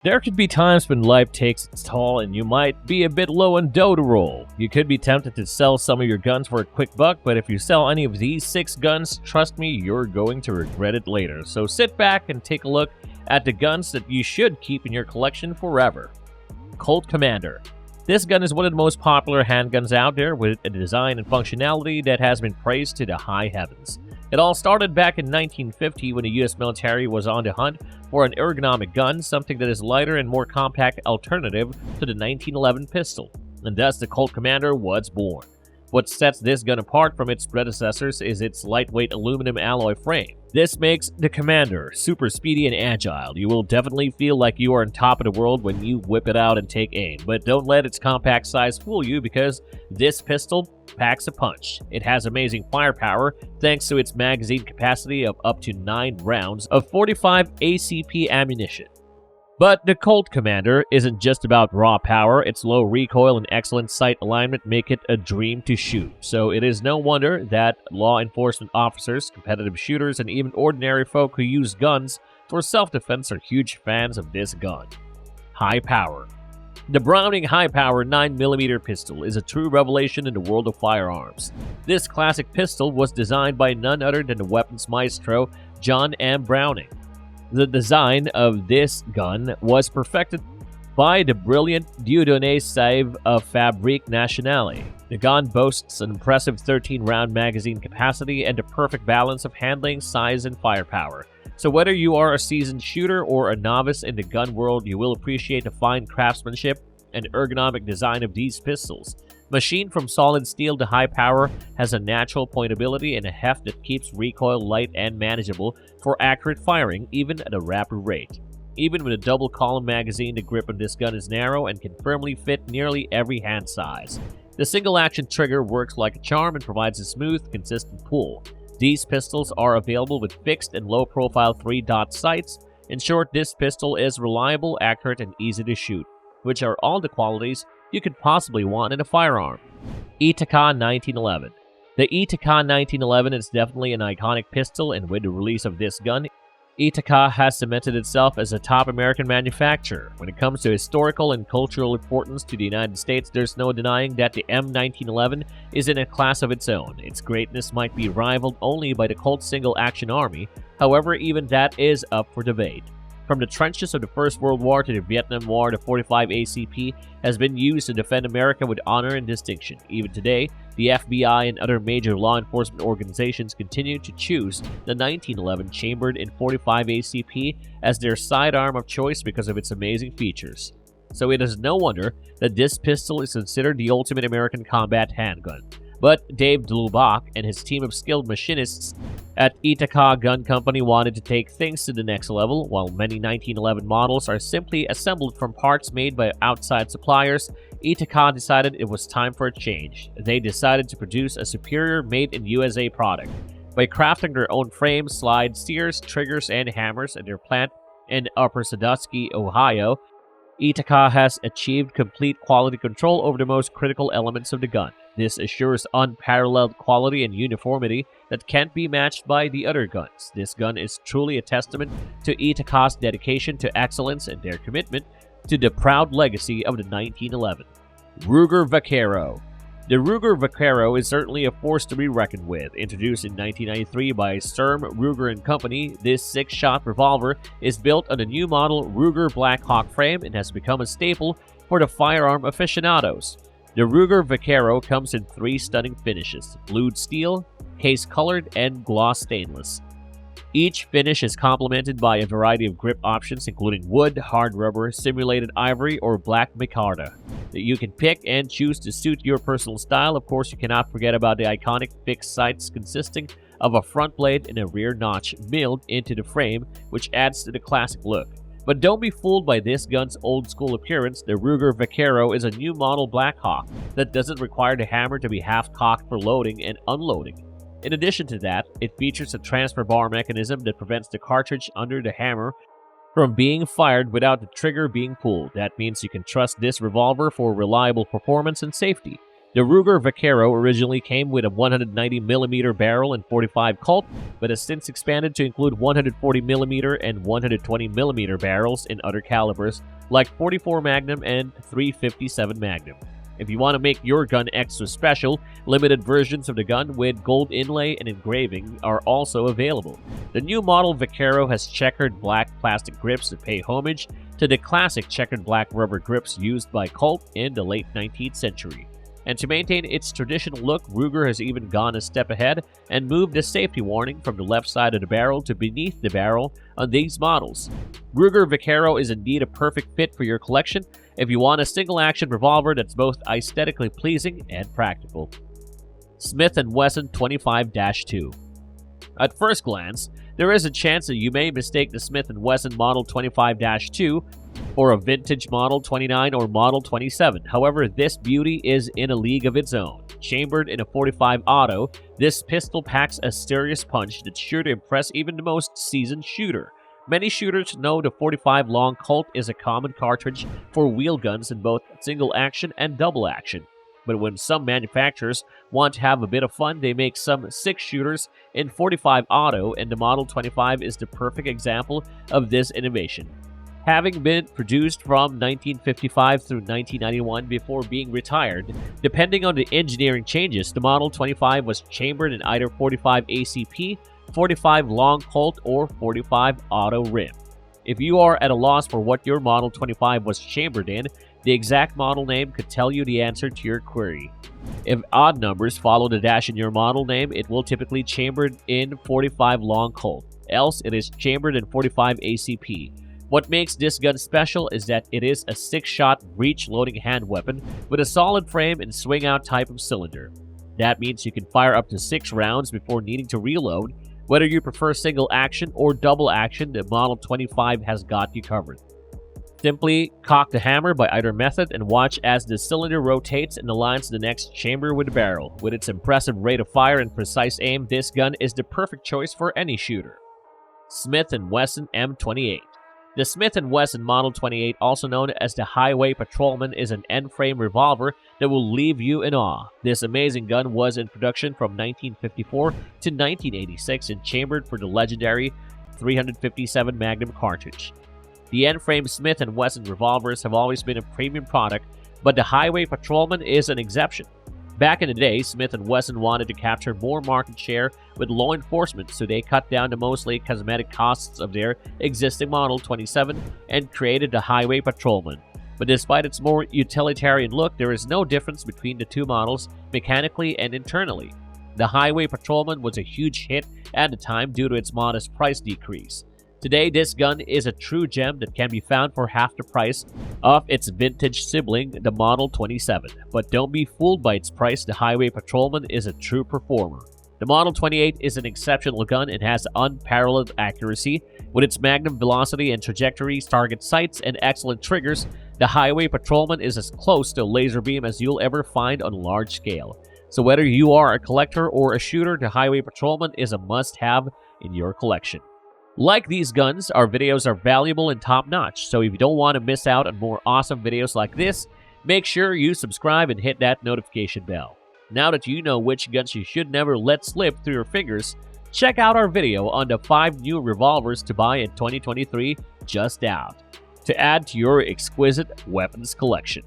There could be times when life takes its toll and you might be a bit low on dough to roll. You could be tempted to sell some of your guns for a quick buck, but if you sell any of these 6 guns, trust me, you're going to regret it later. So sit back and take a look at the guns that you should keep in your collection forever. Colt Commander. This gun is one of the most popular handguns out there, with a design and functionality that has been praised to the high heavens. It all started back in 1950 when the US military was on the hunt for an ergonomic gun, something that is lighter and more compact alternative to the 1911 pistol, and thus the Colt Commander was born. What sets this gun apart from its predecessors is its lightweight aluminum alloy frame. This makes the Commander super speedy and agile. You will definitely feel like you are on top of the world when you whip it out and take aim, but don't let its compact size fool you, because this pistol packs a punch. It has amazing firepower thanks to its magazine capacity of up to 9 rounds of 45 ACP ammunition. But the Colt Commander isn't just about raw power. Its low recoil and excellent sight alignment make it a dream to shoot. So it is no wonder that law enforcement officers, competitive shooters, and even ordinary folk who use guns for self-defense are huge fans of this gun. High power. The Browning high-power 9mm pistol is a true revelation in the world of firearms. This classic pistol was designed by none other than the weapons maestro John M. Browning. The design of this gun was perfected by the brilliant Dieudonné Save of Fabrique Nationale. The gun boasts an impressive 13-round magazine capacity and a perfect balance of handling, size, and firepower. So whether you are a seasoned shooter or a novice in the gun world, you will appreciate the fine craftsmanship and ergonomic design of these pistols. Machined from solid steel to high power, has a natural pointability and a heft that keeps recoil light and manageable for accurate firing, even at a rapid rate. Even with a double-column magazine, the grip on this gun is narrow and can firmly fit nearly every hand size. The single-action trigger works like a charm and provides a smooth, consistent pull. These pistols are available with fixed and low-profile 3-dot sights. In short, this pistol is reliable, accurate, and easy to shoot, which are all the qualities you could possibly want in a firearm. Ithaca 1911. The Ithaca 1911 is definitely an iconic pistol, and with the release of this gun, Ithaca has cemented itself as a top American manufacturer. When it comes to historical and cultural importance to the United States, there's no denying that the M1911 is in a class of its own. Its greatness might be rivaled only by the Colt single-action army. However, even that is up for debate. From the trenches of the First World War to the Vietnam War, the 45 ACP has been used to defend America with honor and distinction. Even today, the FBI and other major law enforcement organizations continue to choose the 1911 chambered in 45 ACP as their sidearm of choice because of its amazing features. So it is no wonder that this pistol is considered the ultimate American combat handgun. But Dave Dlubach and his team of skilled machinists at Ithaca Gun Company wanted to take things to the next level. While many 1911 models are simply assembled from parts made by outside suppliers, Ithaca decided it was time for a change. They decided to produce a superior made-in-USA product. By crafting their own frames, slides, steers, triggers, and hammers at their plant in Upper Sandusky, Ohio, Ithaca has achieved complete quality control over the most critical elements of the gun. This assures unparalleled quality and uniformity that can't be matched by the other guns. This gun is truly a testament to Ithaca's dedication to excellence and their commitment to the proud legacy of the 1911. Ruger Vaquero. The Ruger Vaquero is certainly a force to be reckoned with. Introduced in 1993 by Sturm, Ruger & Company, this 6-shot revolver is built on a new model Ruger Black Hawk frame and has become a staple for the firearm aficionados. The Ruger Vaquero comes in 3 stunning finishes: blued steel, case-colored, and gloss stainless. Each finish is complemented by a variety of grip options, including wood, hard rubber, simulated ivory, or black micarta, that you can pick and choose to suit your personal style. Of course, you cannot forget about the iconic fixed sights consisting of a front blade and a rear notch milled into the frame, which adds to the classic look. But don't be fooled by this gun's old-school appearance. The Ruger Vaquero is a new model Black Hawk that doesn't require the hammer to be half-cocked for loading and unloading. In addition to that, it features a transfer bar mechanism that prevents the cartridge under the hammer from being fired without the trigger being pulled. That means you can trust this revolver for reliable performance and safety. The Ruger Vaquero originally came with a 190mm barrel and .45 Colt, but has since expanded to include 140mm and 120mm barrels in other calibers like .44 Magnum and .357 Magnum. If you want to make your gun extra special, limited versions of the gun with gold inlay and engraving are also available. The new model Vaquero has checkered black plastic grips that pay homage to the classic checkered black rubber grips used by Colt in the late 19th century. And to maintain its traditional look, Ruger has even gone a step ahead and moved the safety warning from the left side of the barrel to beneath the barrel on these models. Ruger Vaquero is indeed a perfect fit for your collection if you want a single-action revolver that's both aesthetically pleasing and practical. Smith and Wesson 25-2. At first glance, there is a chance that you may mistake the Smith & Wesson Model 25-2 for a vintage Model 29 or Model 27. However, this beauty is in a league of its own. Chambered in a .45 auto, this pistol packs a serious punch that's sure to impress even the most seasoned shooter. Many shooters know the .45 long Colt is a common cartridge for wheel guns in both single action and double action. But when some manufacturers want to have a bit of fun, they make some 6-shooters in .45 auto, and the Model 25 is the perfect example of this innovation. Having been produced from 1955 through 1991 before being retired, depending on the engineering changes, the Model 25 was chambered in either .45 ACP, .45 long Colt, or .45 auto rim. If you are at a loss for what your Model 25 was chambered in, the exact model name could tell you the answer to your query. If odd numbers follow the dash in your model name, it will typically chambered in .45 long Colt, else it is chambered in .45 ACP. What makes this gun special is that it is a 6-shot breech-loading hand weapon with a solid frame and swing-out type of cylinder. That means you can fire up to 6 rounds before needing to reload. Whether you prefer single action or double action, the Model 25 has got you covered. Simply cock the hammer by either method and watch as the cylinder rotates and aligns to the next chamber with the barrel. With its impressive rate of fire and precise aim, this gun is the perfect choice for any shooter. Smith and Wesson M28. The Smith & Wesson Model 28, also known as the Highway Patrolman, is an end-frame revolver that will leave you in awe. This amazing gun was in production from 1954 to 1986 and chambered for the legendary .357 Magnum cartridge. The end-frame Smith & Wesson revolvers have always been a premium product, but the Highway Patrolman is an exception. Back in the day, Smith & Wesson wanted to capture more market share with law enforcement, so they cut down the mostly cosmetic costs of their existing Model 27 and created the Highway Patrolman. But despite its more utilitarian look, there is no difference between the two models mechanically and internally. The Highway Patrolman was a huge hit at the time due to its modest price decrease. Today, this gun is a true gem that can be found for half the price of its vintage sibling, the Model 27. But don't be fooled by its price, the Highway Patrolman is a true performer. The Model 28 is an exceptional gun and has unparalleled accuracy. With its magnum velocity and trajectories, target sights, and excellent triggers, the Highway Patrolman is as close to a laser beam as you'll ever find on a large scale. So whether you are a collector or a shooter, the Highway Patrolman is a must-have in your collection. Like these guns, our videos are valuable and top-notch, so if you don't want to miss out on more awesome videos like this, make sure you subscribe and hit that notification bell. Now that you know which guns you should never let slip through your fingers, check out our video on the 5 new revolvers to buy in 2023 just out, to add to your exquisite weapons collection.